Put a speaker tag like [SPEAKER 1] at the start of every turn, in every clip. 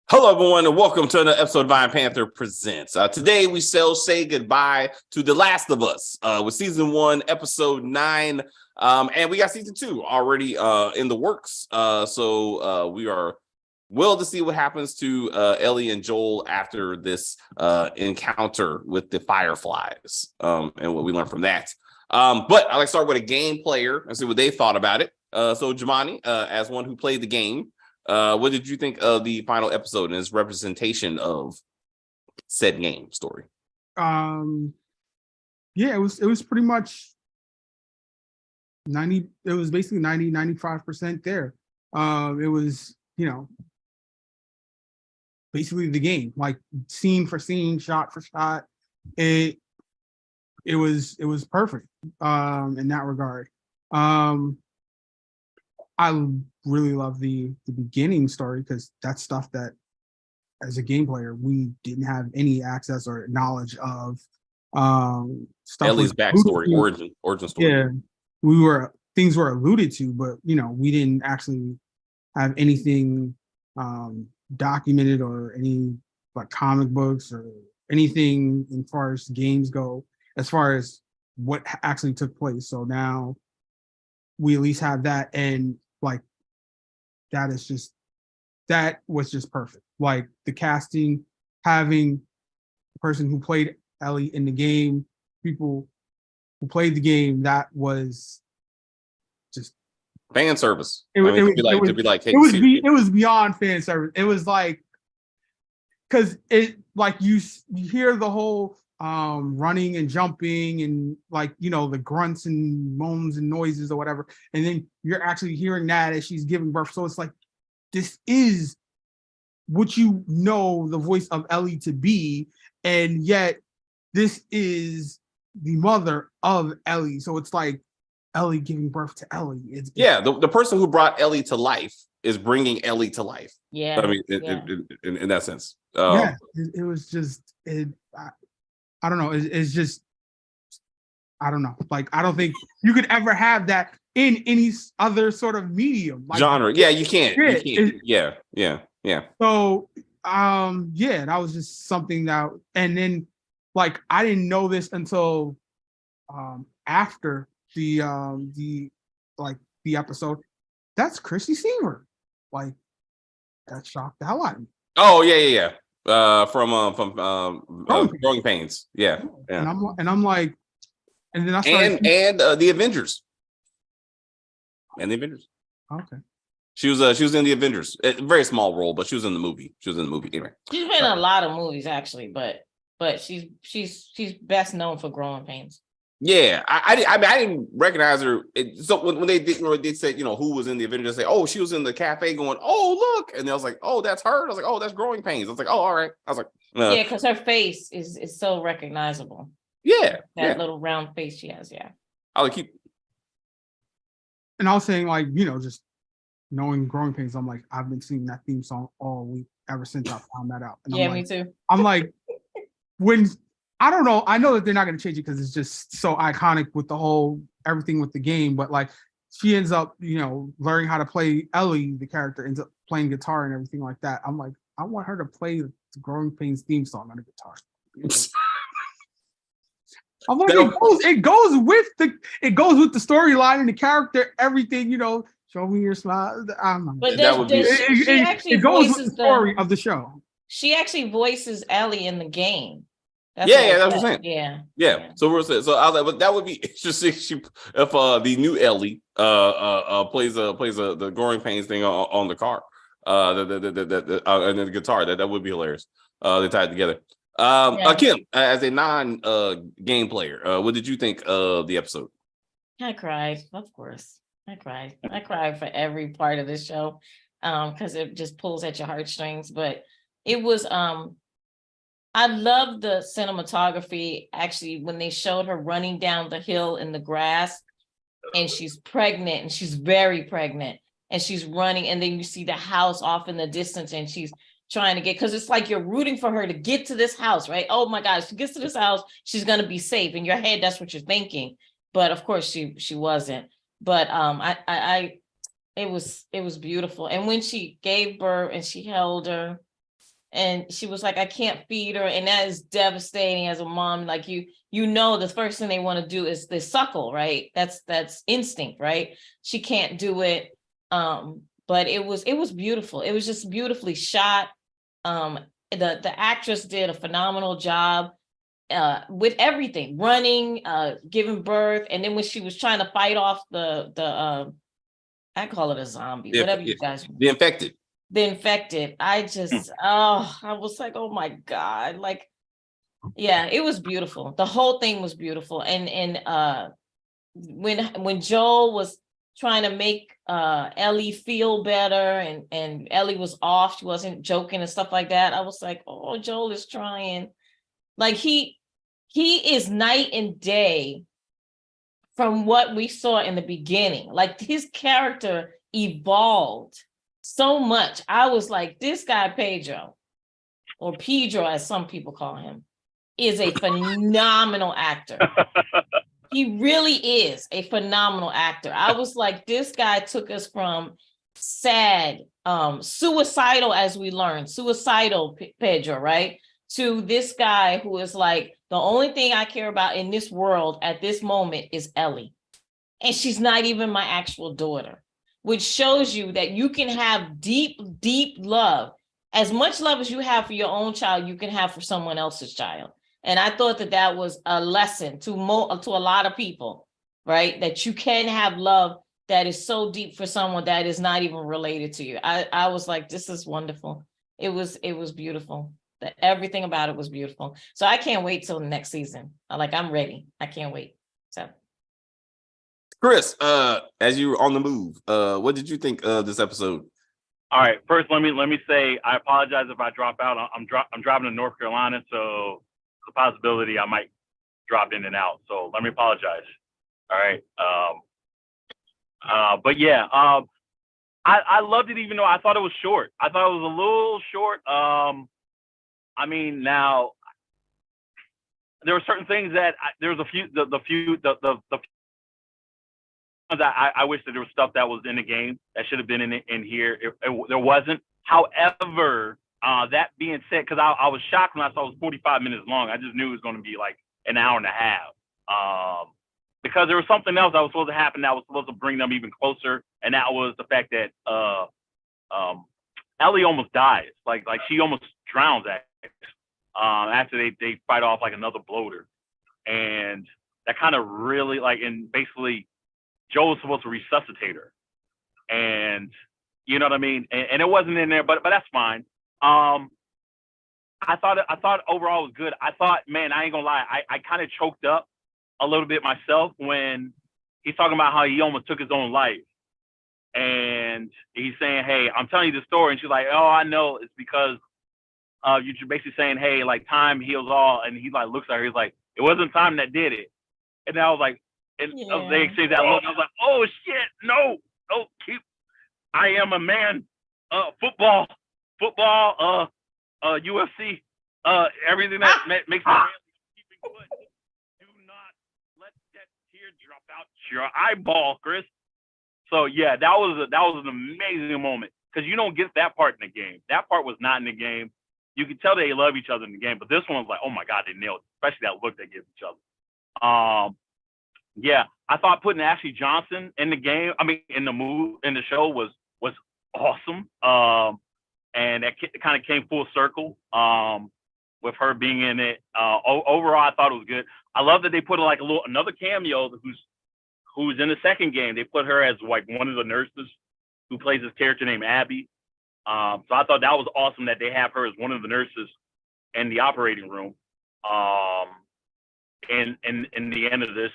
[SPEAKER 1] Hello, everyone, and welcome to another episode of Iron Panther Presents. Today, we shall say goodbye to The Last of Us with season 1, episode 9, and we got season 2 already in the works. So we are well to see what happens to Ellie and Joel after this encounter with the Fireflies and what we learned from that. But I like to start with a game player and see what they thought about it. So Jamani, as one who played the game, what did you think of the final episode and its representation of said game story?
[SPEAKER 2] Yeah, it was pretty much 90, it was basically 95% there. It was, basically the game, like scene for scene, shot for shot. It was perfect in that regard. I really love the beginning story because that's stuff that, as a game player, we didn't have any access or knowledge of. Stuff
[SPEAKER 1] Ellie's backstory, origin story.
[SPEAKER 2] Yeah, things were alluded to, but we didn't actually have anything documented or any like comic books or anything as far as games go, as far as what actually took place. So now we at least have that, and like that was just perfect. Like the casting, having the person who played Ellie in the game, people who played the game, that was just
[SPEAKER 1] fan service.
[SPEAKER 2] It was beyond fan service. It was like, because it like you hear the whole running and jumping and like the grunts and moans and noises or whatever, and then you're actually hearing that as she's giving birth. So it's like, this is what the voice of Ellie to be, and yet this is the mother of Ellie. So it's like Ellie giving birth to Ellie.
[SPEAKER 1] The person who brought Ellie to life is bringing Ellie to life.
[SPEAKER 3] Yeah,
[SPEAKER 1] I mean, in that sense.
[SPEAKER 2] It was just I don't know. It's just, I don't know. Like, I don't think you could ever have that in any other sort of medium, like,
[SPEAKER 1] genre. Yeah, you can't. Yeah.
[SPEAKER 2] So, that was just something that, and then like I didn't know this until after the episode. That's Chrissy Seaver. Like, that shocked the hell out of me.
[SPEAKER 1] Oh yeah. From Growing Pains. Yeah.
[SPEAKER 2] And I'm like, and then I started
[SPEAKER 1] and the Avengers. And the Avengers.
[SPEAKER 2] Okay.
[SPEAKER 1] She was in the Avengers. A very small role, but she was in the movie. Anyway.
[SPEAKER 3] She's been in a lot of movies actually, but she's best known for Growing Pains.
[SPEAKER 1] Yeah, I didn't recognize her. So when they said who was in the Avengers, they say, oh, she was in the cafe going, oh look, and I was like, oh, that's her. I was like, oh, that's Growing Pains. I was like, oh, all right. I was like,
[SPEAKER 3] yeah, because her face is so recognizable.
[SPEAKER 1] Yeah,
[SPEAKER 3] that little round face she has. Yeah,
[SPEAKER 1] I'll keep.
[SPEAKER 2] And I was saying, like, just knowing Growing Pains, I'm like, I've been singing that theme song all week ever since I found that out. And
[SPEAKER 3] yeah,
[SPEAKER 2] me
[SPEAKER 3] too.
[SPEAKER 2] I'm like, when. I don't know. I know that they're not going to change it because it's just so iconic with the whole everything with the game. But like, she ends up, learning how to play Ellie, the character ends up playing guitar and everything like that. I'm like, I want her to play the Growing Pains theme song on a guitar. I'm like, it goes with the storyline and the character, everything. Show me your smile.
[SPEAKER 3] But it
[SPEAKER 2] goes with the story of the show.
[SPEAKER 3] She actually voices Ellie in the game.
[SPEAKER 1] That's what I'm saying. Yeah. So I was like, but that would be interesting if the new Ellie plays the Growing Pains thing on the car, and then the guitar. That would be hilarious. They tied together. Kim, as a non game player, what did you think of the episode?
[SPEAKER 3] I cried, of course. I cried for every part of the show because it just pulls at your heartstrings. But it was I love the cinematography, actually, when they showed her running down the hill in the grass and she's pregnant, and she's very pregnant, and she's running, and then you see the house off in the distance and she's trying to get, because it's like you're rooting for her to get to this house, right? Oh my gosh, she gets to this house, she's going to be safe. In your head, that's what you're thinking. But of course she wasn't. But it was beautiful. And when she gave birth and she held her, And she was like, I can't feed her. And that is devastating as a mom. Like the first thing they want to do is the suckle, right? That's instinct, right? She can't do it. But it was beautiful. It was just beautifully shot. The actress did a phenomenal job with everything, running, giving birth. And then when she was trying to fight off the I call it a zombie, whatever you guys want.
[SPEAKER 1] The infected.
[SPEAKER 3] The infected. I was like, oh my God. Like, yeah, it was beautiful. The whole thing was beautiful. And when Joel was trying to make Ellie feel better and Ellie was off, she wasn't joking and stuff like that, I was like, oh, Joel is trying. Like he is night and day from what we saw in the beginning. Like his character evolved so much. I was like, this guy Pedro, or Pedro as some people call him, is a phenomenal actor. He really is a phenomenal actor. I was like, this guy took us from sad, suicidal, as we learned, suicidal Pedro, right? To this guy who is like, the only thing I care about in this world at this moment is Ellie. And she's not even my actual daughter, which shows you that you can have deep, deep love. As much love as you have for your own child, you can have for someone else's child. And I thought that was a lesson to a lot of people, right? That you can have love that is so deep for someone that is not even related to you. I was like, this is wonderful. It was beautiful. Everything about it was beautiful. So I can't wait till the next season. I'm ready. I can't wait. So,
[SPEAKER 1] Chris, as you were on the move, what did you think of this episode?
[SPEAKER 4] All right. First, let me say I apologize if I drop out. I'm driving to North Carolina, so the possibility I might drop in and out. So let me apologize. All right. But yeah, I loved it, even though I thought it was short. I thought it was a little short. I mean, now there were certain things that there was the few I wish that there was stuff that was in the game that should have been in here. There wasn't. However, that being said, because I was shocked when I saw it was 45 minutes long. I just knew it was going to be like an hour and a half. Because there was something else that was supposed to happen that was supposed to bring them even closer, and that was the fact that Ellie almost dies. Like she almost drowns after they fight off like another bloater, and that kind of really and basically Joe was supposed to resuscitate her, and you know what I mean. And it wasn't in there, but that's fine. I thought overall it was good. I thought, man, I ain't gonna lie, I kind of choked up a little bit myself when he's talking about how he almost took his own life. And he's saying, hey, I'm telling you the story. And she's like, oh, I know. It's because you're basically saying, hey, like time heals all. And he like looks at her. He's like, it wasn't time that did it. And I was like, and they exchanged that look. I was like, oh, shit, no, keep. I am a man. Football, UFC, everything that makes me keeping good. Do not let that tear drop out your eyeball, Chris. So yeah, that was an amazing moment, because you don't get that part in the game. That part was not in the game. You can tell they love each other in the game, but this one was like, oh my God, they nailed it. Especially that look they give each other. Yeah, I thought putting Ashley Johnson in the game, in the show was awesome. And that kind of came full circle with her being in it. Overall, I thought it was good. I love that they put like another cameo who's in the second game. They put her as like one of the nurses who plays this character named Abby. So I thought that was awesome that they have her as one of the nurses in the operating room. In the end of this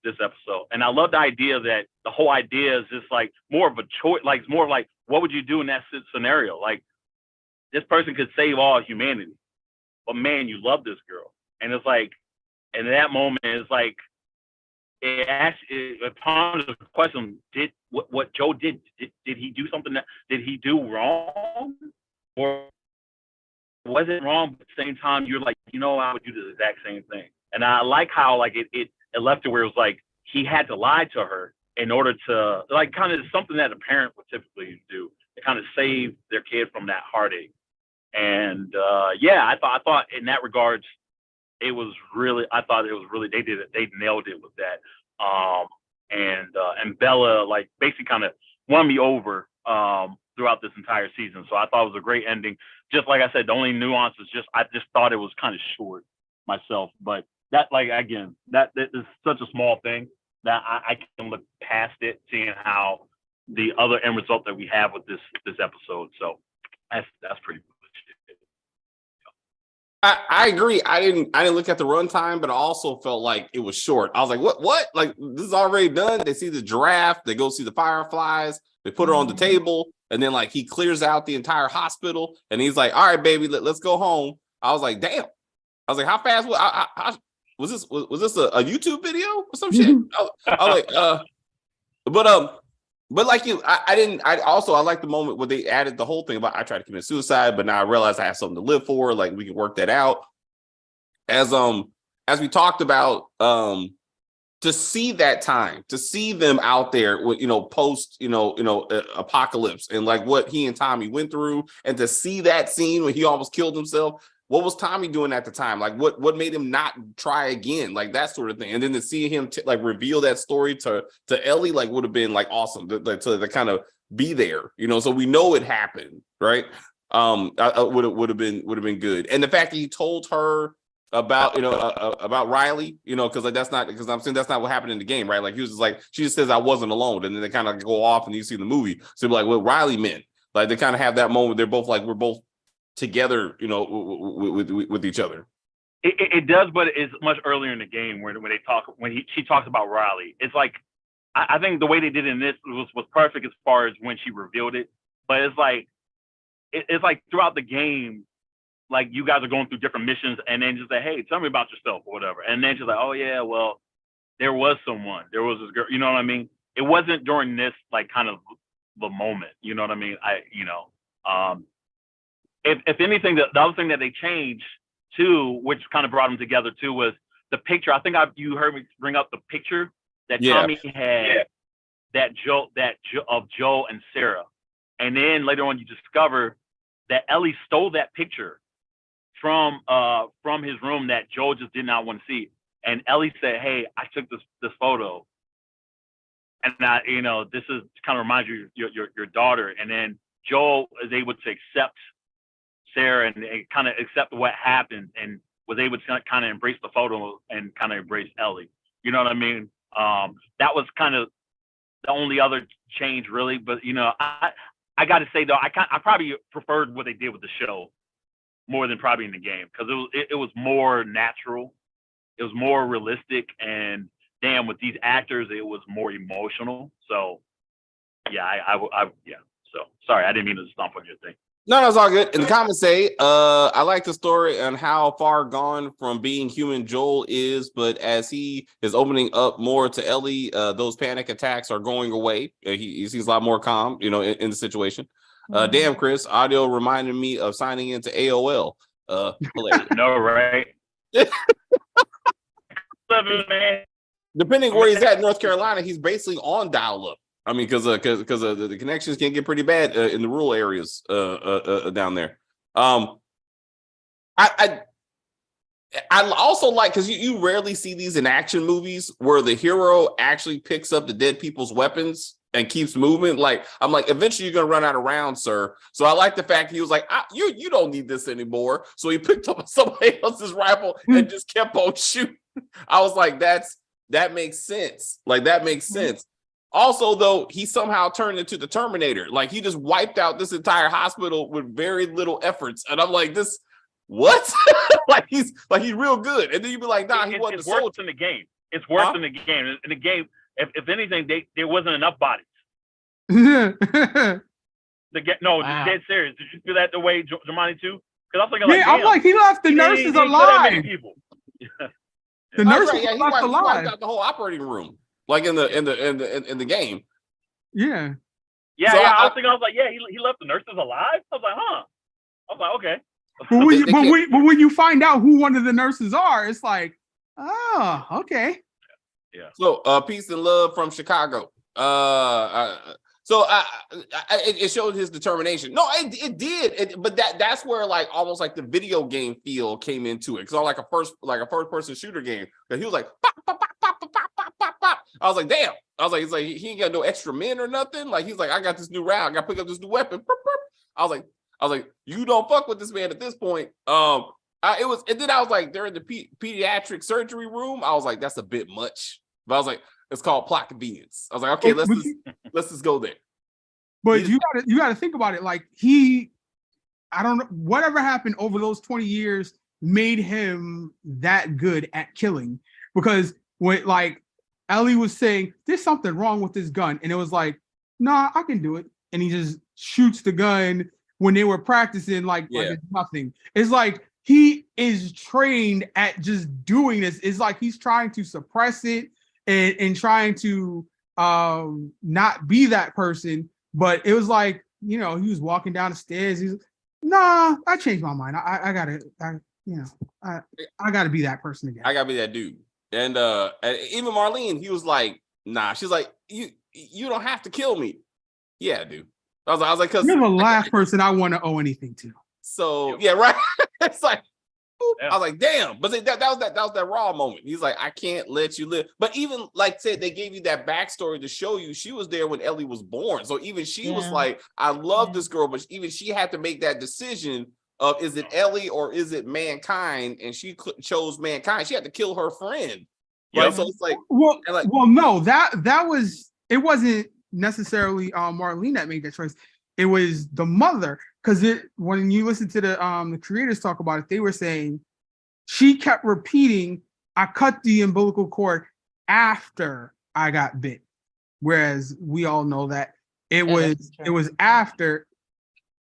[SPEAKER 4] episode. And I love the idea that the whole idea is just like more of a choice, like it's more of like, what would you do in that scenario? Like, this person could save all humanity, but man, you love this girl. And it's like, in that moment, it's like, it actually, upon the question, did what Joe did he do something did he do wrong? Or was it wrong, but at the same time, you're like, I would do the exact same thing. And I like how like it left it where it was like he had to lie to her in order to, like, kind of something that a parent would typically do to kind of save their kid from that heartache. And I thought in that regards, I thought it was really, they nailed it with that. And Bella like basically kind of won me over throughout this entire season. So I thought it was a great ending. Just like I said, the only nuance is I just thought it was kind of short myself. But that, like, again, that is such a small thing that I can look past it, seeing how the other end result that we have with this episode. So that's pretty much it.
[SPEAKER 1] I agree. I didn't look at the runtime, but I also felt like it was short. I was like, what? Like, this is already done. They see the giraffe, they go see the fireflies, they put her on the table, and then like he clears out the entire hospital, and he's like, all right, baby, let's go home. I was like, damn. I was like, how fast was this? Was this a YouTube video or some shit? I was like, but like you, I like the moment where they added the whole thing about I tried to commit suicide, but now I realize I have something to live for. Like, we can work that out. As we talked about, to see that time, to see them out there with, post, apocalypse, and like what he and Tommy went through, and to see that scene when he almost killed himself. What was Tommy doing at the time? Like, what made him not try again? Like, that sort of thing. And then to see him reveal that story to Ellie, like, would have been like awesome to kind of be there, so we know it happened, right? Would have been good. And the fact that he told her about Riley, because I'm saying that's not what happened in the game, right? Like, he was just like, she just says I wasn't alone, and then they kind of go off and you see the movie. So like what Riley meant, like they kind of have that moment. They're both like, we're both together, with each other.
[SPEAKER 4] It does, but it's much earlier in the game when she talks about Riley. It's like I think the way they did it in this was perfect as far as when she revealed it. But it's like throughout the game, like you guys are going through different missions, and then just say, hey, tell me about yourself or whatever, and then she's like, oh yeah, well, there was this girl, you know what I mean? It wasn't during this like kind of the moment, you know what I mean? If anything, the other thing that they changed too, which kind of brought them together too, was the picture. I think you heard me bring up the picture that Tommy had that Joe of Joe and Sarah, and then later on you discover that Ellie stole that picture from his room that Joe just did not want to see, and Ellie said, "Hey, I took this photo, and this is kind of reminds you your daughter," and then Joe is able to accept Sarah and kind of accept what happened, and was able to kind of embrace the photo and kind of embrace Ellie. You know what I mean? That was kind of the only other change, really. But I got to say though, I probably preferred what they did with the show more than probably in the game, because it was more natural, it was more realistic, and damn, with these actors, it was more emotional. So yeah, So sorry, I didn't mean to stomp on your thing.
[SPEAKER 1] No, it's all good. In the comments say, I like the story and how far gone from being human Joel is, but as he is opening up more to Ellie, those panic attacks are going away. He seems a lot more calm, in the situation. Damn, Chris, audio reminded me of signing into AOL.
[SPEAKER 4] No, right?
[SPEAKER 1] Depending where he's at in North Carolina, he's basically on dial-up. I mean, because the connections can get pretty bad in the rural areas down there. I also like, because you rarely see these in action movies where the hero actually picks up the dead people's weapons and keeps moving. Like, I'm like, eventually you're gonna run out of rounds, sir. So I like the fact he was like, you don't need this anymore. So he picked up somebody else's rifle and just kept on shooting. I was like, that makes sense. Like, that makes sense. Also, though, he somehow turned into the Terminator. Like, he just wiped out this entire hospital with very little efforts. And I'm like, this, what? like he's real good. And then you'd be like, nah, he wasn't a soldier.
[SPEAKER 4] It's worse in the game. It's worse in the game. In the game, if anything, there wasn't enough bodies. Dead serious. Did you feel that the way Jamani too? Because I'm thinking,
[SPEAKER 2] I'm like, he left the nurses alive. The nurses left alive.
[SPEAKER 1] He wiped out the whole operating room. Like in the game.
[SPEAKER 2] Yeah.
[SPEAKER 4] Yeah, so I was like, yeah, he left the nurses alive. I was like, huh. I was like, okay.
[SPEAKER 2] But when you find out who one of the nurses are, it's like, oh, okay.
[SPEAKER 4] Yeah.
[SPEAKER 1] So peace and love from Chicago. So it showed his determination. No, it did. But that's where like almost like the video game feel came into it. Because like a first person shooter game. That he was like pop, pop, pop, pop, pop, pop, pop, pop. I was like, damn. I was like, he's like he ain't got no extra men or nothing. Like he's like, I got this new round. I got to pick up this new weapon. I was like, you don't fuck with this man at this point. And then I was like, they're in the pediatric surgery room. I was like, that's a bit much. But I was like, it's called plot convenience. I was like, okay, let's just go there.
[SPEAKER 2] But you gotta think about it. Like I don't know, whatever happened over those 20 years made him that good at killing. Because when like Ellie was saying, there's something wrong with this gun, and it was like, nah, I can do it. And he just shoots the gun when they were practicing, like it's nothing. It's like he is trained at just doing this. It's like he's trying to suppress it and trying to not be that person. But it was like, he was walking down the stairs. He's nah, I changed my mind. I gotta be that person again.
[SPEAKER 1] I gotta be that dude. And even Marlene, he was like, nah. She's like, you don't have to kill me. Yeah, dude. I was like, because
[SPEAKER 2] you're the last person I want to owe anything to.
[SPEAKER 1] So yeah, right. It's like, I was like, damn. But that was that raw moment. He's like, I can't let you live. But even like said, they gave you that backstory to show you she was there when Ellie was born. So even she was like, I love this girl, but even she had to make that decision of is it Ellie or is it mankind? And she chose mankind. She had to kill her friend. Right. So it's like,
[SPEAKER 2] no, that was, it wasn't necessarily Marlene that made that choice. It was the mother, because when you listen to the creators talk about it, they were saying she kept repeating, I cut the umbilical cord after I got bit. Whereas we all know that it was after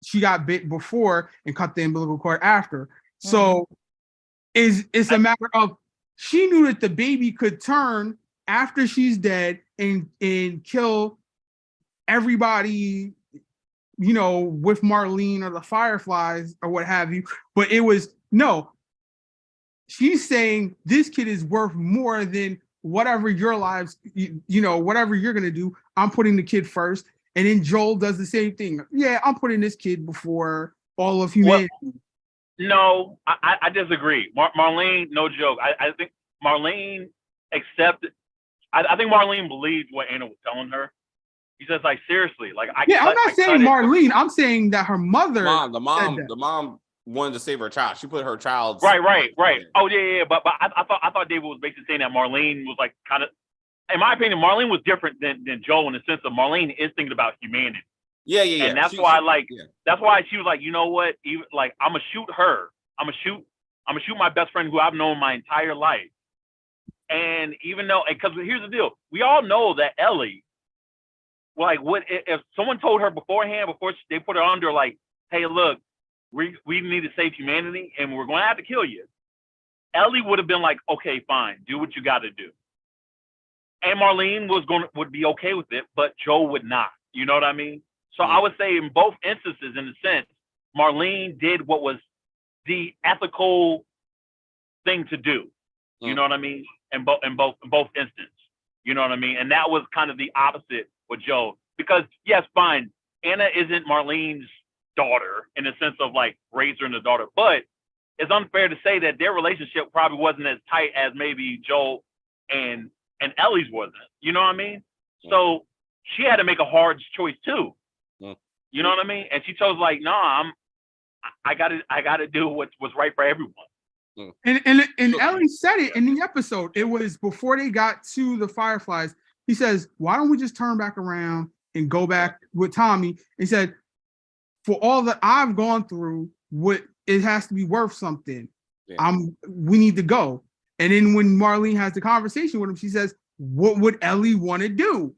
[SPEAKER 2] she got bit before and cut the umbilical cord after. So it's a matter of she knew that the baby could turn after she's dead and kill everybody, with Marlene or the Fireflies or what have you. But it was, no, she's saying this kid is worth more than whatever your lives, whatever you're going to do. I'm putting the kid first. And then Joel does the same thing. Yeah, I'm putting this kid before all of humanity.
[SPEAKER 4] Well, no, I disagree. Marlene, no joke. I think Marlene accepted. I think Marlene believed what Anna was telling her. He says, like, seriously, like,
[SPEAKER 2] I'm not saying Marlene. I'm saying that her mother.
[SPEAKER 1] The mom wanted to save her child. She put her child's
[SPEAKER 4] right. Oh yeah. But I thought David was basically saying that Marlene was like kind of, in my opinion, Marlene was different than Joel in the sense of Marlene is thinking about humanity.
[SPEAKER 1] Yeah.
[SPEAKER 4] And that's why that's why she was like, you know what? Even like I'm gonna shoot her. I'm gonna shoot my best friend who I've known my entire life. And even though, because here's the deal, we all know that Ellie, like, what if someone told her beforehand, before they put her under, like, hey, look, we need to save humanity and we're going to have to kill you. Ellie would have been like, okay, fine, do what you got to do. And Marlene would be okay with it, but Joe would not. You know what I mean? So I would say in both instances, in a sense, Marlene did what was the ethical thing to do. You know what I mean? In both instances. You know what I mean? And that was kind of the opposite with Joe. Because yes, fine, Anna isn't Marlene's daughter in the sense of like raise her and the daughter, but it's unfair to say that their relationship probably wasn't as tight as maybe Joel and Ellie's wasn't. You know what I mean? So she had to make a hard choice too. You know what I mean? And she chose like, nah, I gotta do what's right for everyone.
[SPEAKER 2] And Ellie said it in the episode. It was before they got to the Fireflies. He says, why don't we just turn back around and go back with Tommy? He said, for all that I've gone through, it has to be worth something. Yeah. We need to go. And then when Marlene has the conversation with him, she says, what would Ellie want to do?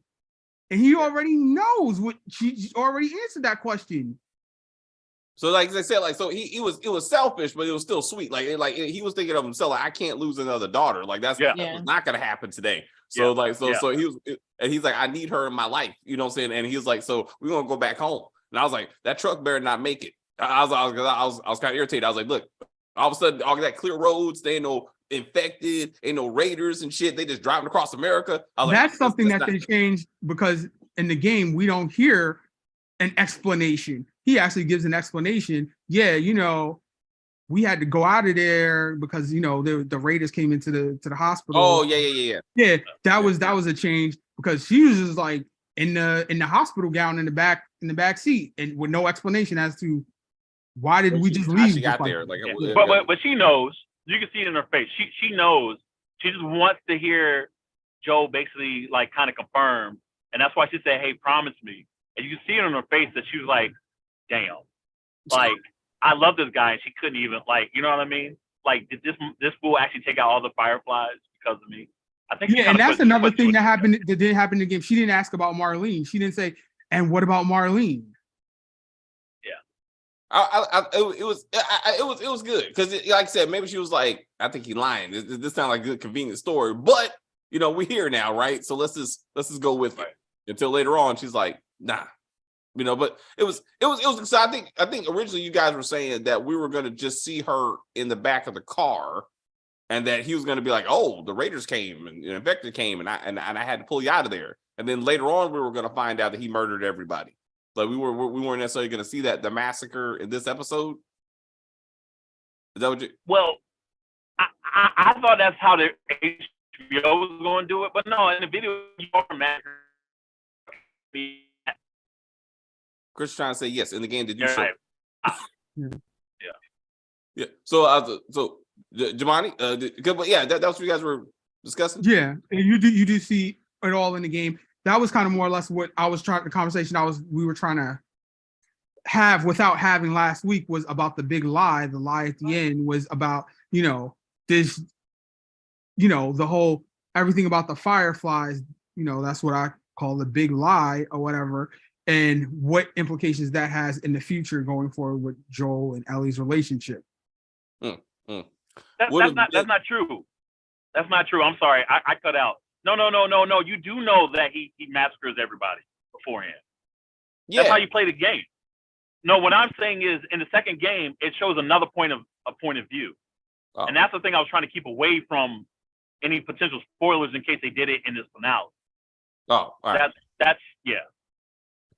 [SPEAKER 2] And he already knows what she already answered that question.
[SPEAKER 1] So like I said, like, so it was selfish, but it was still sweet. Like he was thinking of himself, like, I can't lose another daughter. Like that's not gonna happen today. So so he was, and he's like, I need her in my life. You know what I'm saying? And he was like, so we're gonna go back home. And I was like, that truck better not make it. I was kind of irritated. I was like, look, all of a sudden, all that clear roads, they ain't no infected, ain't no raiders and shit. They just driving across America.
[SPEAKER 2] That's something that they changed because in the game, we don't hear an explanation. He actually gives an explanation. Yeah, we had to go out of there because the Raiders came into the hospital.
[SPEAKER 1] Oh yeah.
[SPEAKER 2] Yeah, that was a change because she was just like in the hospital gown in the back seat and with no explanation as to why did we just leave.
[SPEAKER 1] She got there,
[SPEAKER 4] but she knows. You can see it in her face. She knows. She just wants to hear Joe basically like kind of confirm, and that's why she said, "Hey, promise me." And you can see it in her face that she was like, "Damn, like I love this guy," and she couldn't even like, you know what I mean? Like, did this fool actually take out all the fireflies because of me? I think.
[SPEAKER 2] Yeah, and that's another thing that happened that didn't happen in the game. She didn't ask about Marlene. She didn't say, "And what about Marlene?"
[SPEAKER 1] It was good because, like I said, maybe she was like, I think he's lying. This sounds like a good convenient story, but we're here now, right? So let's just go with it until later on. She's like, nah, but it was. So I think originally you guys were saying that we were going to just see her in the back of the car, and that he was going to be like, oh, the Raiders came and Vector came, and I had to pull you out of there, and then later on we were going to find out that he murdered everybody. Like we weren't necessarily going to see the massacre in this episode. Is that what you?
[SPEAKER 4] Well, I thought that's how the HBO was going to do it, but no, in the video, you massacre.
[SPEAKER 1] Chris is trying to say yes. In the game, did you show? Yeah. So Jamani, but yeah, that's what you guys were discussing.
[SPEAKER 2] Yeah, and you do see it all in the game. That was kind of more or less what I was trying. The conversation we were trying to have without having last week was about the big lie. The lie at the end was about this, the whole everything about the fireflies. That's what I call the big lie or whatever, and what implications that has in the future going forward with Joel and Ellie's relationship.
[SPEAKER 4] That's not true. That's not true. I'm sorry, I cut out. No. You do know that he massacres everybody beforehand. Yeah. That's how you play the game. No, what I'm saying is in the second game, it shows another point of view. Oh. And that's the thing I was trying to keep away from any potential spoilers in case they did it in this finale.
[SPEAKER 1] Oh, all right.
[SPEAKER 4] That's yeah.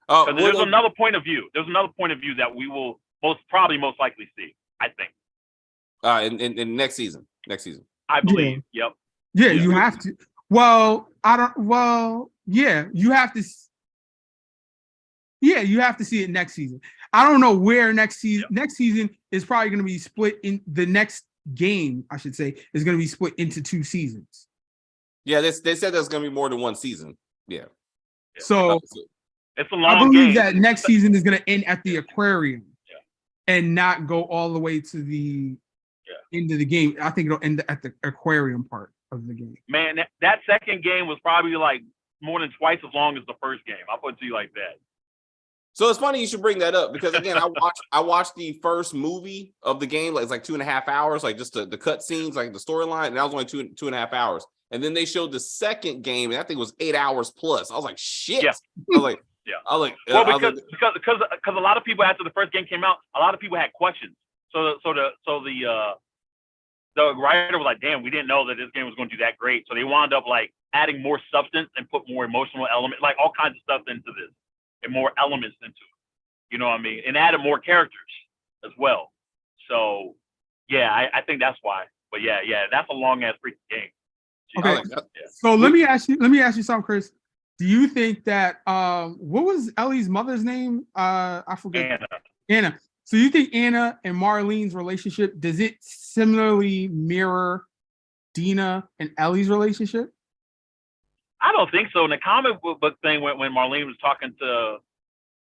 [SPEAKER 1] Oh,
[SPEAKER 4] because there's another point of view. There's another point of view that we will most likely see, I think.
[SPEAKER 1] In next season.
[SPEAKER 4] I believe.
[SPEAKER 2] Yeah.
[SPEAKER 4] Yep.
[SPEAKER 2] Yeah, you have to. Well, yeah, you have to. Yeah, you have to see it next season. I don't know where next season. Yep. Next season is probably going to be split in the next game. I should say is going to be split into 2 seasons.
[SPEAKER 1] Yeah, they said there's going to be more than 1 season. Yeah.
[SPEAKER 2] So
[SPEAKER 4] it's a long
[SPEAKER 2] I believe
[SPEAKER 4] game.
[SPEAKER 2] that next season is going to end at the aquarium, and not go all the way to the end of the game. I think it'll end at the aquarium part of the game.
[SPEAKER 4] Man, that second game was probably like more than twice as long as the first game. I'll put it to you like that.
[SPEAKER 1] So it's funny you should bring that up because again, I watched the first movie of the game, like it's like 2.5 hours, like just the cut scenes, like the storyline, and that was only 2.5 hours. And then they showed the second game, and I think it was 8 hours plus. I was like, shit.
[SPEAKER 4] Yeah.
[SPEAKER 1] I was like,
[SPEAKER 4] well, because a lot of people after the first game came out, a lot of people had questions. So the writer was like, damn, we didn't know that this game was going to do that great. So they wound up like adding more substance and put more emotional elements, like all kinds of stuff into this and more elements into it. You know what I mean? And added more characters as well. So yeah, I think that's why. But yeah, that's a long ass freaking game.
[SPEAKER 2] Okay. So let me ask you something, Chris. Do you think that what was Ellie's mother's name? I forget. Anna. So you think Anna and Marlene's relationship, does it similarly mirror Dina and Ellie's relationship?
[SPEAKER 4] I don't think so. In the comic book thing, when Marlene was talking to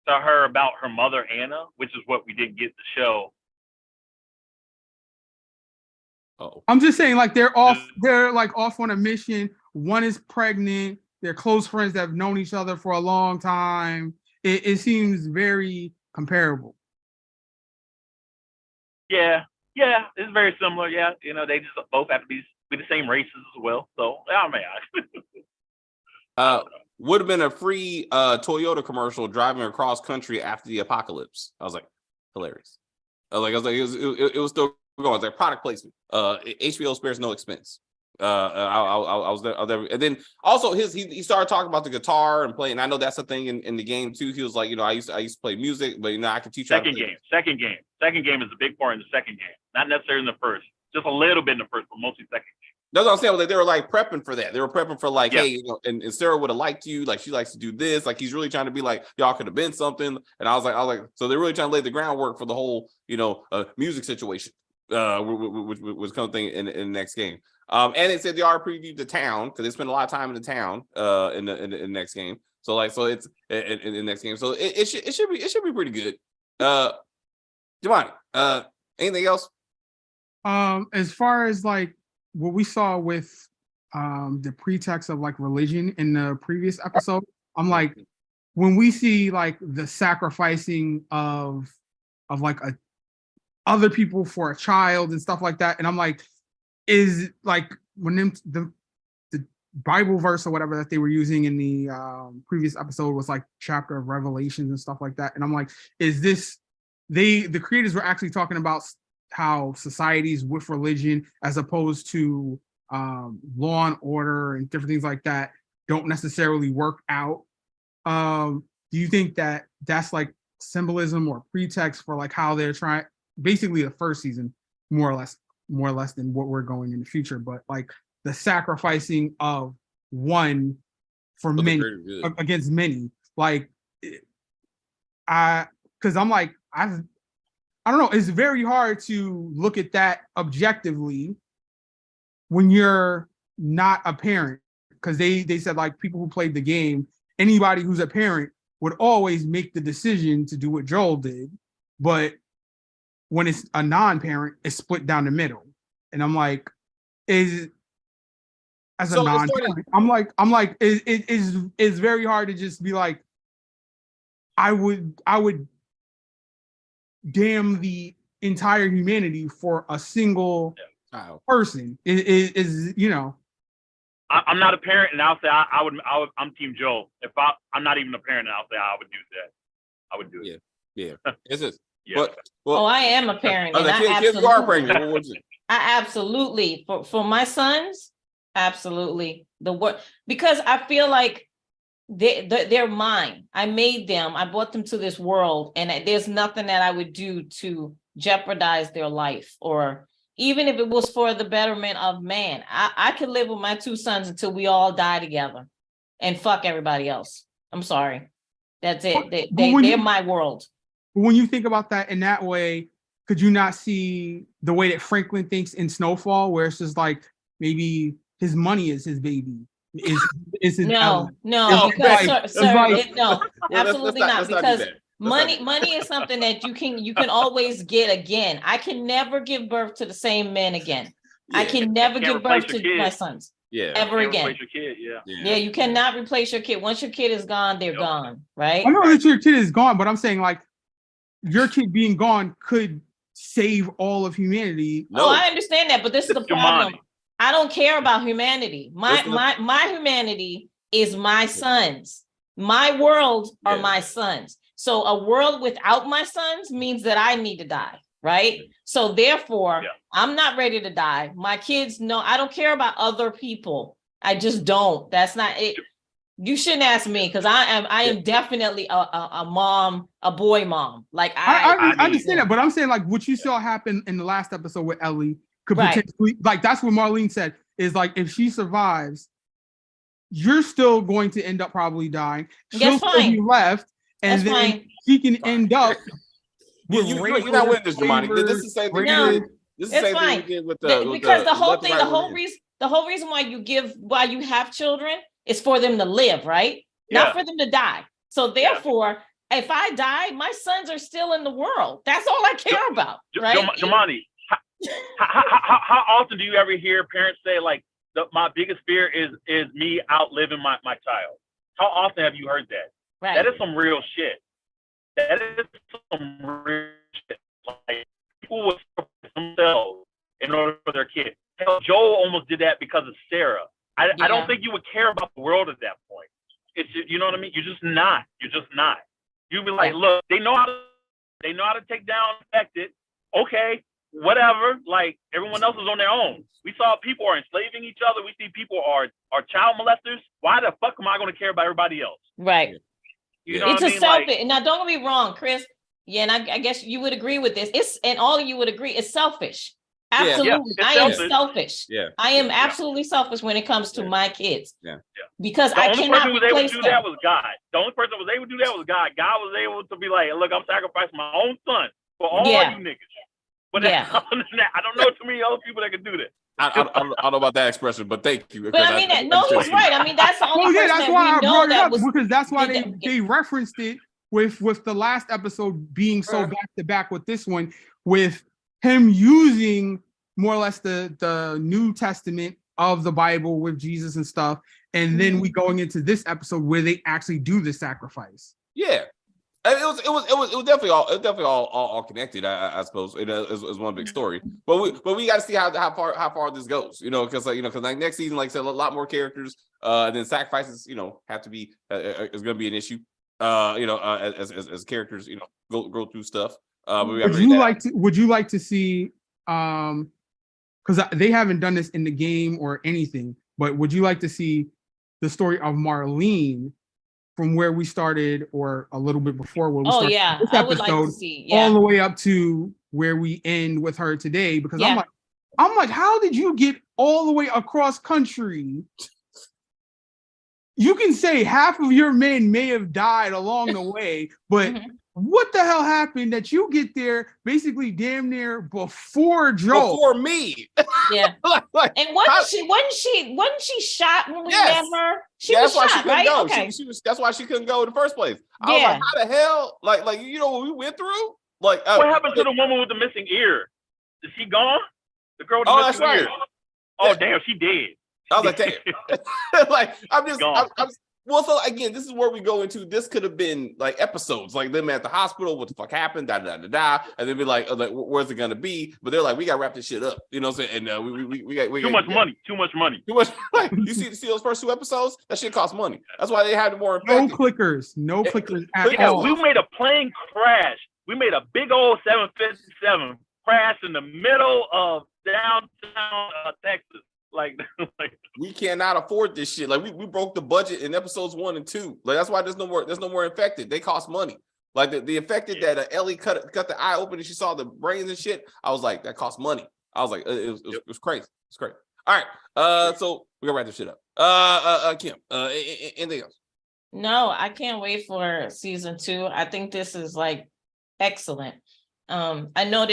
[SPEAKER 4] her about her mother Anna, which is what we didn't get to show.
[SPEAKER 1] Oh,
[SPEAKER 2] I'm just saying, like they're off on a mission. One is pregnant. They're close friends that have known each other for a long time. It seems very comparable. Yeah,
[SPEAKER 4] it's very similar. Yeah, they just both have to be the same races as well. So, I mean,
[SPEAKER 1] would have been a free Toyota commercial driving across country after the apocalypse. I was like, hilarious. It was still going. It's like product placement. HBO spares no expense. I was there, and then also he started talking about the guitar and playing. I know that's a thing in the game too. He was like, I used to play music, but I can teach you.
[SPEAKER 4] Second game is a big part in the second game, not necessarily in the first. Just a little bit in the first, but mostly second game.
[SPEAKER 1] That's what I'm saying. Like, they were like prepping for that. They were prepping for like, hey, and Sarah would have liked you. Like, she likes to do this. Like, he's really trying to be like, y'all could have been something. And I was like, so they're really trying to lay the groundwork for the whole, music situation, which was kind of thing in the next game. And it said they already previewed the town because they spent a lot of time in the town in the next game. So it's in the next game. So it should be pretty good. Giovanni, anything else?
[SPEAKER 2] As far as like what we saw with the pretext of like religion in the previous episode, I'm like, when we see like the sacrificing of like other people for a child and stuff like that, and I'm like, is like when the Bible verse or whatever that they were using in the previous episode was like chapter of Revelations and stuff like that, and I'm like, is this the creators were actually talking about how societies with religion, as opposed to law and order and different things like that, don't necessarily work out? Do you think that that's like symbolism or pretext for like how they're trying, basically the first season, more or less than what we're going in the future, but like the sacrificing of one for many against many, like because I'm like, I don't know. It's very hard to look at that objectively when you're not a parent, because they said like people who played the game, anybody who's a parent would always make the decision to do what Joel did, but when it's a non-parent, it's split down the middle. And I'm like, a non-parent, I'm like, it's very hard to just be like, I would damn the entire humanity for a single person. Is
[SPEAKER 4] I'm not a parent, and I'll say I'm Team Joel. If I'm not even a parent, and I'll say I would do that. I would do it.
[SPEAKER 1] Yeah. It's just.
[SPEAKER 4] Yeah.
[SPEAKER 1] Well,
[SPEAKER 3] I am a parent, and I absolutely for my sons, absolutely because I feel like they're mine. I made them. I brought them to this world, and there's nothing that I would do to jeopardize their life, or even if it was for the betterment of man. I could live with my two sons until we all die together, and fuck everybody else. I'm sorry. That's it. They're my world.
[SPEAKER 2] When you think about that in that way, could you not see the way that Franklin thinks in Snowfall, where it's just like maybe his money is his baby? Is his
[SPEAKER 3] no, because no, absolutely not. Because money is something that you can always get again. I can never give birth to the same men again. I can never give birth to my sons. Ever again.
[SPEAKER 4] Replace your kid,
[SPEAKER 3] you cannot replace your kid. Once your kid is gone, they're gone, right?
[SPEAKER 2] I know that your kid is gone, but I'm saying like your kid being gone could save all of humanity.
[SPEAKER 3] No, I understand that, but this is the problem. I don't care about humanity. My humanity is my sons. My world are my sons. So a world without my sons means that I need to die, right? So therefore, I'm not ready to die. My kids know. I don't care about other people. I just don't. That's not it. You shouldn't ask me, because I am definitely a mom, a boy mom. Like
[SPEAKER 2] I understand that, but I'm saying like what you saw happen in the last episode with Ellie could potentially, like that's what Marlene said, is like if she survives, you're still going to end up probably dying. She'll still be left, and then she can end up.
[SPEAKER 1] You're not with this, Jamani. This is the same thing. This is the same thing we did with
[SPEAKER 3] because the whole reason why you have children is for them to live, right? Not for them to die. So therefore, if I die, my sons are still in the world. That's all I care about, right?
[SPEAKER 4] Jamani, how often do you ever hear parents say like, my biggest fear is me outliving my child? How often have you heard that?
[SPEAKER 3] Right.
[SPEAKER 4] That is some real shit. That is some real shit. Like, people will sacrifice themselves in order for their kid. Hell, Joel almost did that because of Sarah. I don't think you would care about the world at that point. It's just, you know what I mean? You're just not. You'd be like, look, they know how to take down infected. Okay, whatever. Like everyone else is on their own. We saw people are enslaving each other. We see people are child molesters. Why the fuck am I going to care about everybody else?
[SPEAKER 3] Right.
[SPEAKER 4] You know
[SPEAKER 3] It's
[SPEAKER 4] what
[SPEAKER 3] a
[SPEAKER 4] I mean?
[SPEAKER 3] selfish. Now, don't get me wrong, Chris. Yeah, and I guess you would agree with this. And all of you would agree, it's selfish. Absolutely.
[SPEAKER 4] Yeah,
[SPEAKER 3] I am selfish.
[SPEAKER 1] Yeah.
[SPEAKER 3] I am absolutely selfish when it comes to my kids.
[SPEAKER 1] Yeah.
[SPEAKER 3] Because
[SPEAKER 4] the
[SPEAKER 3] I
[SPEAKER 4] only
[SPEAKER 3] cannot
[SPEAKER 4] person who was able to
[SPEAKER 3] replace
[SPEAKER 4] do
[SPEAKER 3] them.
[SPEAKER 4] that was God. The only person who was able to do that was God. God was able to be like, look, I'm sacrificing my own son for all you niggas. But I don't know too many other people that can do that.
[SPEAKER 1] I don't know about that expression, but thank you.
[SPEAKER 3] But I mean, he's right. I mean, that's the only person
[SPEAKER 2] that's
[SPEAKER 3] that
[SPEAKER 2] why
[SPEAKER 3] we
[SPEAKER 2] I
[SPEAKER 3] know
[SPEAKER 2] brought it
[SPEAKER 3] that
[SPEAKER 2] up,
[SPEAKER 3] was
[SPEAKER 2] because that's why they referenced it with the last episode being so back to back with this one, with him using more or less the New Testament of the Bible with Jesus and stuff, and then we going into this episode where they actually do the sacrifice.
[SPEAKER 1] Yeah. It was definitely all connected. I suppose it was one big story, but we got to see how far this goes, because like next season, like I said, a lot more characters, and then sacrifices, have to be is going to be an issue, as characters, go through stuff.
[SPEAKER 2] Would you like to see, because they haven't done this in the game or anything, but would you like to see the story of Marlene from where we started, or a little bit before where we started this episode,
[SPEAKER 3] I would like to see,
[SPEAKER 2] all the way up to where we end with her today? Because I'm like, how did you get all the way across country? You can say half of your men may have died along the way, but what the hell happened that you get there basically damn near before Joe?
[SPEAKER 1] Before me.
[SPEAKER 3] Yeah. And wasn't she shot when we met her? She was shot, right?
[SPEAKER 1] Go.
[SPEAKER 3] Okay.
[SPEAKER 1] That's why she couldn't go in the first place. I was like, how the hell? Like what we went through? Like
[SPEAKER 4] what happened to the woman with the missing ear? Is she gone? The girl with the missing ear. Oh damn, she dead.
[SPEAKER 1] I was like, damn. Like I'm well, so again, this is where we go into. This could have been like episodes, like them at the hospital. What the fuck happened? And then be like, where's it gonna be? But they're like, we gotta wrap this shit up. You know what I'm saying? And we got
[SPEAKER 4] too much money. Too much money.
[SPEAKER 1] Too much. Like you see those first 2 episodes? That shit costs money. That's why they had more.
[SPEAKER 2] No clickers at all.
[SPEAKER 4] We made a plane crash. We made a big old 757 crash in the middle of downtown Texas. Like
[SPEAKER 1] we cannot afford this shit. Like we broke the budget in episodes 1 and 2. Like that's why there's no more infected. They cost money. Like the infected that Ellie cut the eye open and she saw the brains and shit. I was like, that cost money. I was like, it was crazy. It's crazy. All right. So we're gonna wrap this shit up. Kim, anything else?
[SPEAKER 3] No, I can't wait for season 2. I think this is like excellent. I know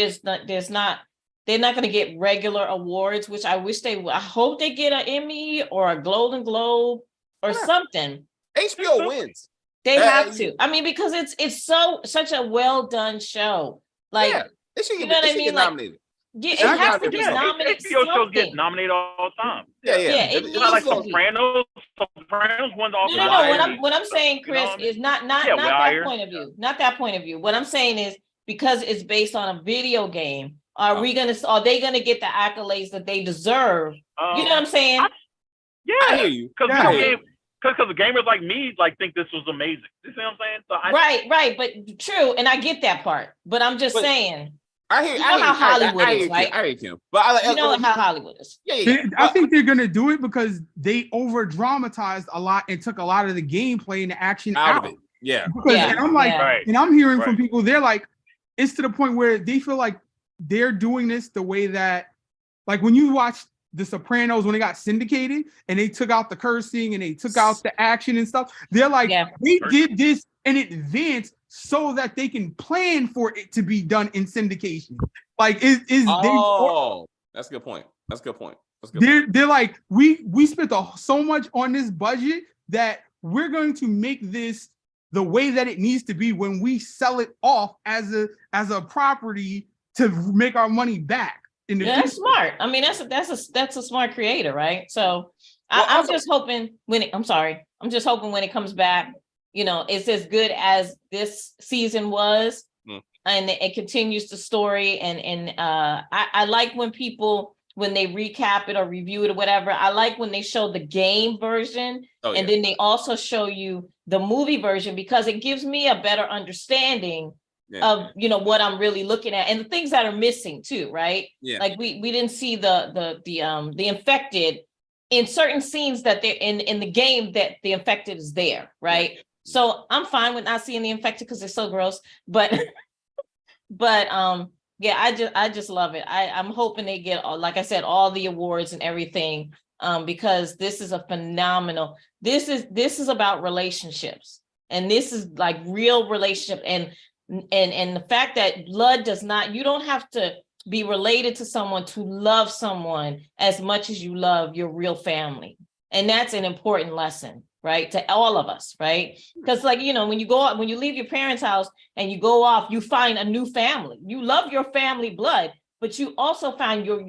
[SPEAKER 3] they're not going to get regular awards, which I wish they would. I hope they get an Emmy or a Golden Globe or something.
[SPEAKER 1] HBO wins.
[SPEAKER 3] They have to. I mean, because it's such a well done show. Like,
[SPEAKER 1] they should get,
[SPEAKER 3] you know what I mean?
[SPEAKER 1] nominated.
[SPEAKER 3] It has to be nominated.
[SPEAKER 4] HBO shows get nominated all the time.
[SPEAKER 1] Yeah.
[SPEAKER 3] It's
[SPEAKER 4] not like Sopranos. Sopranos won all the
[SPEAKER 3] No. What I'm saying, Chris, is not that point of view. Not that point of view. What I'm saying is because it's based on a video game. Are they gonna get the accolades that they deserve? You know what I'm saying?
[SPEAKER 1] I hear you.
[SPEAKER 4] Because the gamers like me think this was amazing. You see what I'm saying?
[SPEAKER 3] Right, but true, and I get that part. But I'm just saying.
[SPEAKER 1] I hear
[SPEAKER 3] how Hollywood is, right?
[SPEAKER 1] I hear you. But
[SPEAKER 3] how Hollywood is.
[SPEAKER 1] Yeah.
[SPEAKER 2] I think they're gonna do it because they over dramatized a lot and took a lot of the gameplay and the action out of it.
[SPEAKER 1] Yeah.
[SPEAKER 2] And I'm like, and I'm hearing from people, they're like, it's to the point where they feel like they're doing this the way that, like when you watch The Sopranos, when they got syndicated and they took out the cursing and they took out the action and stuff, they're like, they did this in advance so that they can plan for it to be done in syndication. Like, that's
[SPEAKER 1] a good point.
[SPEAKER 2] They're like, we spent so much on this budget that we're going to make this the way that it needs to be when we sell it off as a property to make our money back in the future.
[SPEAKER 3] That's smart. I mean, that's a smart creator, right? So I'm just hoping when it comes back, it's as good as this season was, and it continues the story. And I like when people, when they recap it or review it or whatever, I like when they show the game version and then they also show you the movie version, because it gives me a better understanding of what I'm really looking at and the things that are missing too, right?
[SPEAKER 1] Yeah.
[SPEAKER 3] Like we didn't see the infected in certain scenes that they're in the game, that the infected is there, right?
[SPEAKER 1] Yeah.
[SPEAKER 3] So I'm fine with not seeing the infected because they're so gross, but yeah, I just love it. I'm hoping they get, like I said, all the awards and everything, because this is a phenomenal. This is about relationships, and this is like real relationship, and the fact that blood does not. You don't have to be related to someone to love someone as much as you love your real family, and that's an important lesson, right, to all of us, right? Because like when you go out, when you leave your parents' house and you go off, you find a new family. You love your family blood, but you also find your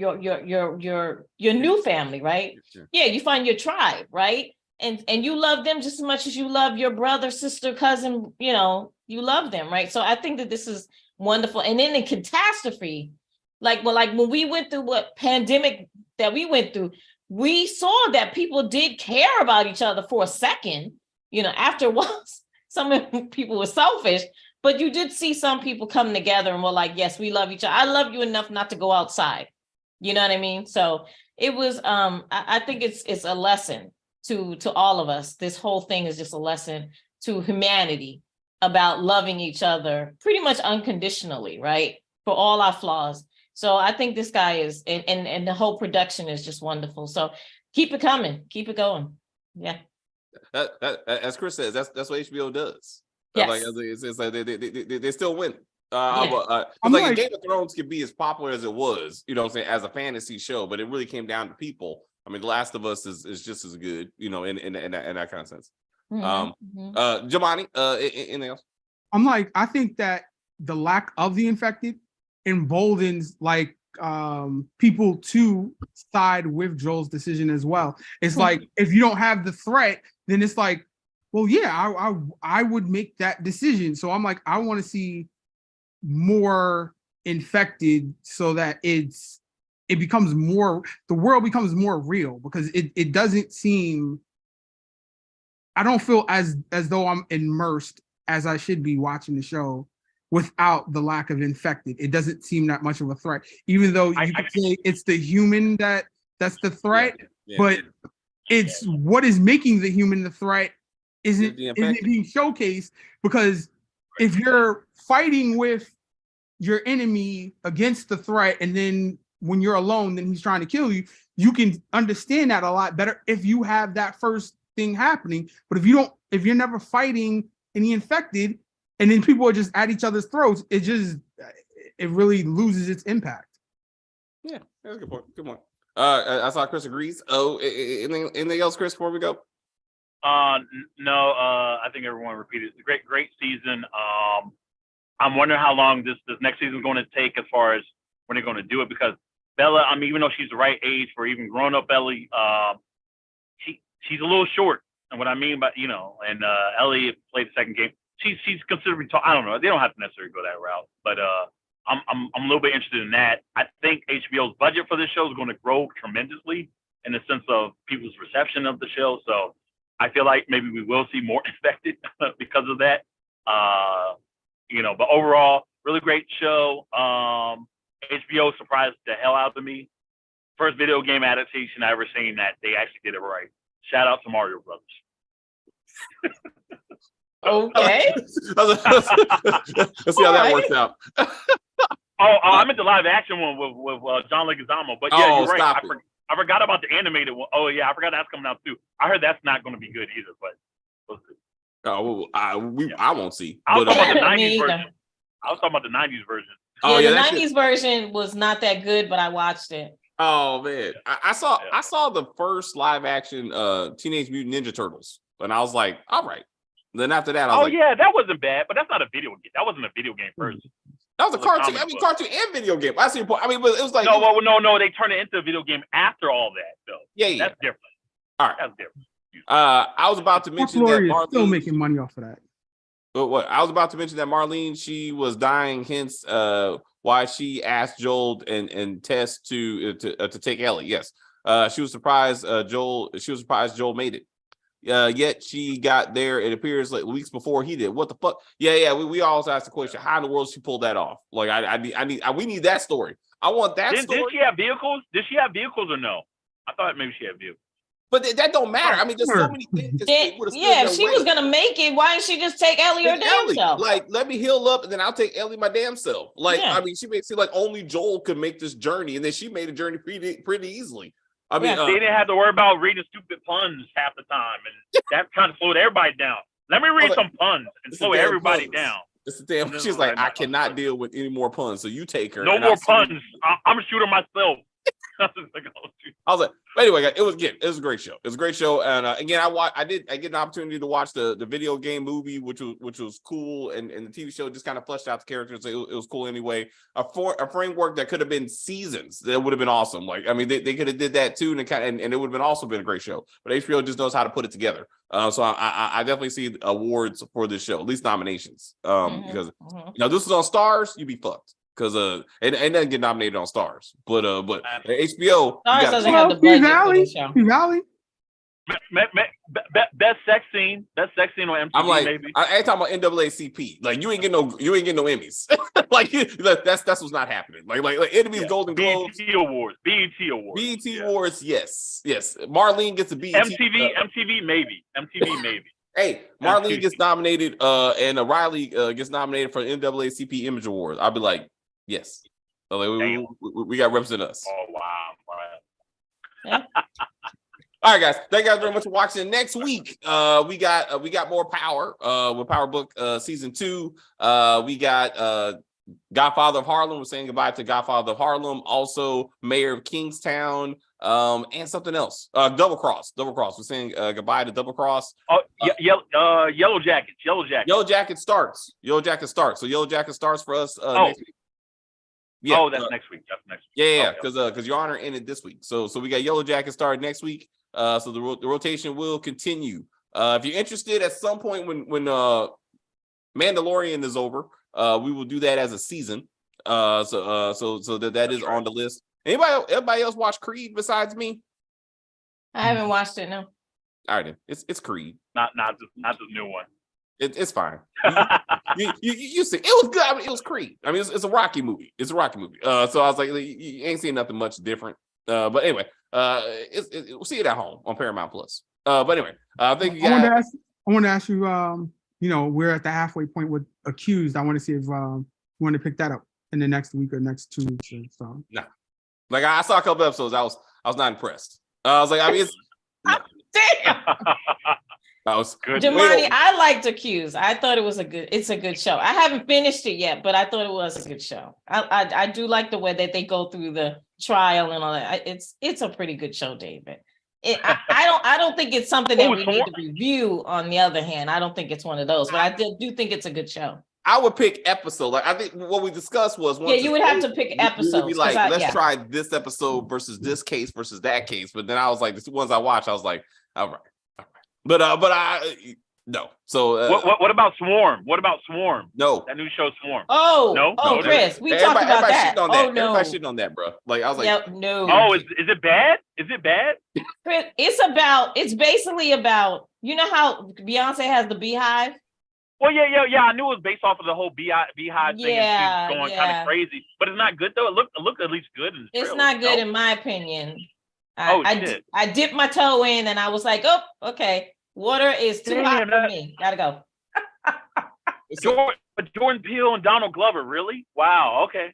[SPEAKER 3] new family, right? Yeah, you find your tribe, right? And you love them just as much as you love your brother, sister, cousin. You love them, right? So I think that this is wonderful. And then the catastrophe, like when we went through what pandemic that we went through, we saw that people did care about each other for a second. After a while, some people were selfish, but you did see some people come together and were like, yes, we love each other. I love you enough not to go outside. You know what I mean? So it was, I think it's a lesson to all of us. This whole thing is just a lesson to humanity about loving each other pretty much unconditionally, right? For all our flaws. So I think this guy is, and the whole production is just wonderful. So keep it coming, keep it going. Yeah.
[SPEAKER 1] That as Chris says, that's what HBO does.
[SPEAKER 3] Yes.
[SPEAKER 1] Like it's like they still win.
[SPEAKER 3] Yeah.
[SPEAKER 1] Like Game of Thrones could be as popular as it was, what I'm saying, as a fantasy show, but it really came down to people. I mean, The Last of Us is just as good, in that kind of sense. Jamani, anything else?
[SPEAKER 2] I think that the lack of the infected emboldens people to side with Joel's decision as well. It's like, if you don't have the threat, then it's like, well, yeah, I would make that decision. So I'm like, I want to see more infected so that it becomes more, the world becomes more real, because it doesn't seem, I don't feel as though I'm immersed as I should be watching the show without the lack of infected. It doesn't seem that much of a threat, even though you could say it's the human that's the threat, but it's what is making the human the threat isn't being showcased, because if you're fighting with your enemy against the threat, and then when you're alone, then he's trying to kill you, you can understand that a lot better if you have that first thing happening. But if you're never fighting any infected, and then people are just at each other's throats, it really loses its impact.
[SPEAKER 1] Yeah, that's a good point. Good point. I saw Chris agrees. Oh, anything else, Chris, before we go?
[SPEAKER 4] No, I think everyone repeated. It's a great season. I'm wondering how long this next season is going to take, as far as when they're going to do it, because Bella, even though she's the right age for even grown up Ellie, she's a little short. And what I mean by, and Ellie played the second game. She's considerably tall. I don't know. They don't have to necessarily go that route, but I'm a little bit interested in that. I think HBO's budget for this show is going to grow tremendously in the sense of people's reception of the show. So I feel like maybe we will see more infected because of that. But overall, really great show. HBO surprised the hell out of me. First video game adaptation I ever seen that they actually did it right. Shout out to Mario Brothers.
[SPEAKER 3] Okay.
[SPEAKER 1] Let's see how that works out.
[SPEAKER 4] I meant the live action one with John Leguizamo. But yeah, you're right. I forgot about the animated one. Oh yeah, I forgot that's coming out too. I heard that's not going to be good either. But
[SPEAKER 1] I won't see.
[SPEAKER 4] I was talking about the 90s version. I was talking about the 90s version.
[SPEAKER 3] Yeah, the 90s version was not that good, but I watched it.
[SPEAKER 1] Oh man, I saw the first live action Teenage Mutant Ninja Turtles, and I was like, all right. Then after that, I was
[SPEAKER 4] yeah, that wasn't bad, but that's not a video game. That wasn't a video game first.
[SPEAKER 1] That was a cartoon. Cartoon and video game. I see your point. But it was like
[SPEAKER 4] no. They turned it into a video game after all that, though.
[SPEAKER 1] Yeah.
[SPEAKER 4] That's different.
[SPEAKER 1] All right,
[SPEAKER 4] that's different.
[SPEAKER 1] I was about to mention that Marlene
[SPEAKER 2] is still making money off of that.
[SPEAKER 1] But what I was about to mention that Marlene, she was dying. Hence, why she asked Joel and Tess to take Ellie. Yes, she was surprised. Joel made it. Yet she got there, it appears, like weeks before he did. What the fuck? Yeah. We always ask the question, how in the world she pulled that off? Like, we need that story. I want that story.
[SPEAKER 4] Did she have vehicles? Did she have vehicles or no? I thought maybe she had vehicles.
[SPEAKER 1] But that don't matter. I mean, there's so many things.
[SPEAKER 3] If she was gonna make it, why didn't she just take Ellie her damn self?
[SPEAKER 1] Like, let me heal up, and then I'll take Ellie my damn self. Like, I mean, she made it seem like only Joel could make this journey, and then she made a journey pretty easily. I mean,
[SPEAKER 4] they didn't have to worry about reading stupid puns half the time, and that kind of slowed everybody down. Let me read some puns and slow everybody down.
[SPEAKER 1] It's the damn. She's like, I cannot deal with any more puns, so you take her.
[SPEAKER 4] No more puns. I'm a shooter myself.
[SPEAKER 1] I was like, but anyway, it was a great show. It was a great show, and again, I get an opportunity to watch the video game movie, which was cool, and the TV show just kind of fleshed out the characters. It was cool anyway. A framework that could have been seasons. That would have been awesome. Like, I mean, they could have did that too, and it would have been also been a great show. But HBO just knows how to put it together. So I definitely see awards for this show, at least nominations. Because this was on Stars, you'd be fucked. Because it doesn't get nominated on Stars, but HBO
[SPEAKER 3] Stars doesn't have the budget for the show.
[SPEAKER 2] Valley.
[SPEAKER 4] Best sex scene on MTV.
[SPEAKER 1] I'm like,
[SPEAKER 4] maybe.
[SPEAKER 1] I ain't talking about NAACP. Like, you ain't getting no Emmys. Like, that's what's not happening. Like Emmys, Golden Globes,
[SPEAKER 4] BET Awards.
[SPEAKER 1] Awards. Yes. Marlene gets a BET.
[SPEAKER 4] MTV maybe.
[SPEAKER 1] Hey, Marlene gets nominated, and Riley gets nominated for the NAACP Image Awards. I'll be like, yes. We got to represent us.
[SPEAKER 4] Oh, wow.
[SPEAKER 1] All right, guys. Thank you guys very much for watching. Next week, we got more Power with Power Book season 2. We got Godfather of Harlem. We're saying goodbye to Godfather of Harlem. Also, Mayor of Kingstown, and something else. Double Cross. We're saying goodbye to Double Cross.
[SPEAKER 4] Oh, Yellow Jackets.
[SPEAKER 1] Yellow Jacket starts. So Yellow Jacket starts for us next week.
[SPEAKER 4] Yeah, that's next week.
[SPEAKER 1] Yeah, because Your Honor ended this week. So we got Yellow Jacket started next week. So the rotation will continue. If you're interested, at some point when Mandalorian is over, we will do that as a season. So that is on the list. Everybody else watch Creed besides me?
[SPEAKER 3] I haven't watched it. No.
[SPEAKER 1] All right, it's Creed.
[SPEAKER 4] Not the new one.
[SPEAKER 1] It's fine. You see, it was good. I mean, it was Creed. I mean, it's a Rocky movie. So I was like, you ain't seen nothing much different. But anyway, we'll see it at home on Paramount Plus. But anyway, I think I
[SPEAKER 2] want to ask you. We're at the halfway point with Accused. I want to see if you want to pick that up in the next week or next 2 weeks or so.
[SPEAKER 1] No, like I saw a couple episodes. I was not impressed. I was like, I mean, it's
[SPEAKER 3] damn.
[SPEAKER 1] That was good.
[SPEAKER 3] Jamani, I liked Accused. I thought it's a good show. I haven't finished it yet, but I thought it was a good show. I do like the way that they go through the trial and all that. It's a pretty good show, David. I don't think it's something that we need to review. On the other hand, I don't think it's one of those, but I do think it's a good show.
[SPEAKER 1] I would pick episode. Like, I think what we discussed was
[SPEAKER 3] you would have to pick episodes.
[SPEAKER 1] You'd be like, let's try this episode versus this case versus that case. But then I was like, the ones I watched, I was like, all right. But I no. So
[SPEAKER 4] what about Swarm?
[SPEAKER 1] No,
[SPEAKER 4] that new show Swarm.
[SPEAKER 3] No, Chris, we talked about that.
[SPEAKER 1] No, everybody shitting on that, bro. Like, I was like,
[SPEAKER 3] no.
[SPEAKER 4] Oh, is it bad?
[SPEAKER 3] Chris, it's basically about, you know how Beyonce has the Beehive.
[SPEAKER 4] Well, yeah. I knew it was based off of the whole Beehive thing, and she's going kind of crazy. But it's not good though. It looked at least good.
[SPEAKER 3] It's not good in my opinion. I dipped my toe in and I was like, oh, okay. Water is too hot for me. Gotta go.
[SPEAKER 4] Jordan Peele and Donald Glover, really? Wow. Okay.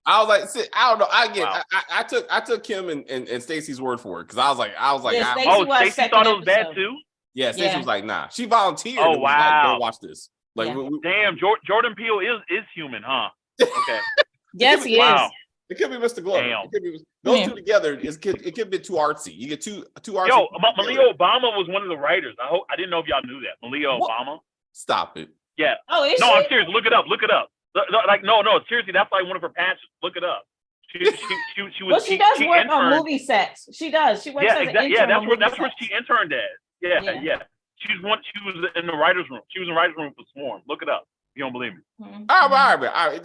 [SPEAKER 1] I was like, I don't know. I took Kim and Stacey's word for it, because I was like,
[SPEAKER 4] Stacey thought it was bad too.
[SPEAKER 1] Yeah, Stacey was like, nah. She volunteered.
[SPEAKER 4] Oh, wow.
[SPEAKER 1] Like, go watch this. Like,
[SPEAKER 4] damn, Jordan Peele is human, huh? Okay.
[SPEAKER 3] Yes, he is.
[SPEAKER 1] It could be Mr. Glover. It could be, those two together. It could be too artsy. You get too artsy.
[SPEAKER 4] Yo, Malia Obama was one of the writers. I didn't know if y'all knew that. Malia Obama.
[SPEAKER 1] Stop it.
[SPEAKER 4] Yeah.
[SPEAKER 3] Oh, is
[SPEAKER 4] I'm serious. Look it up. Like, no. Seriously, that's like one of her passions. Look it up. She was.
[SPEAKER 3] Well, she does work on movie sets. She does. She works as an intern.
[SPEAKER 4] Yeah, that's where she interned at. Yeah. She was in the writers' room. She was in the writers' room for Swarm. Look it up. You don't believe me?
[SPEAKER 1] All right.
[SPEAKER 4] I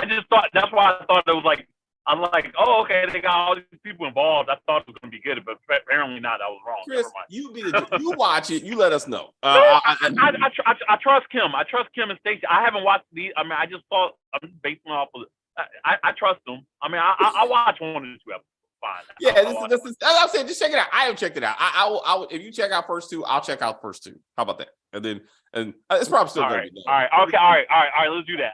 [SPEAKER 4] just thought, that's why I thought it was like, I'm like, oh, okay, hey, they got all these people involved. I thought it was going to be good, but apparently not. I was wrong.
[SPEAKER 1] Chris,
[SPEAKER 4] Never mind.
[SPEAKER 1] you watch it. You let us know.
[SPEAKER 4] I trust Kim. I trust Kim and Stacey. I haven't watched these. I mean, I just thought I'm basing off of. I trust them. I mean, I watch 1 or 2 episodes. Fine.
[SPEAKER 1] Yeah, this is. I'm saying, just check it out. I have checked it out. I will. If you check out first 2, I'll check out first 2. How about that? And it's probably still going to be done.
[SPEAKER 4] All right. Okay. All right. Let's do that.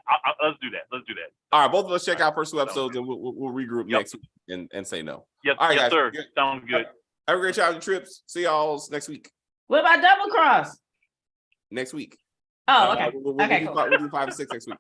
[SPEAKER 4] Let's do that.
[SPEAKER 1] All right, both of us check out first 2 episodes, and we'll regroup next week and say no.
[SPEAKER 4] Yes,
[SPEAKER 1] all right,
[SPEAKER 4] yes,
[SPEAKER 1] guys.
[SPEAKER 4] sir. Sounds good.
[SPEAKER 1] Have a great time on your trips. See y'all next week.
[SPEAKER 3] What about Double Cross?
[SPEAKER 1] Next week.
[SPEAKER 3] Oh, okay.
[SPEAKER 1] We'll do 5 and 6 next week.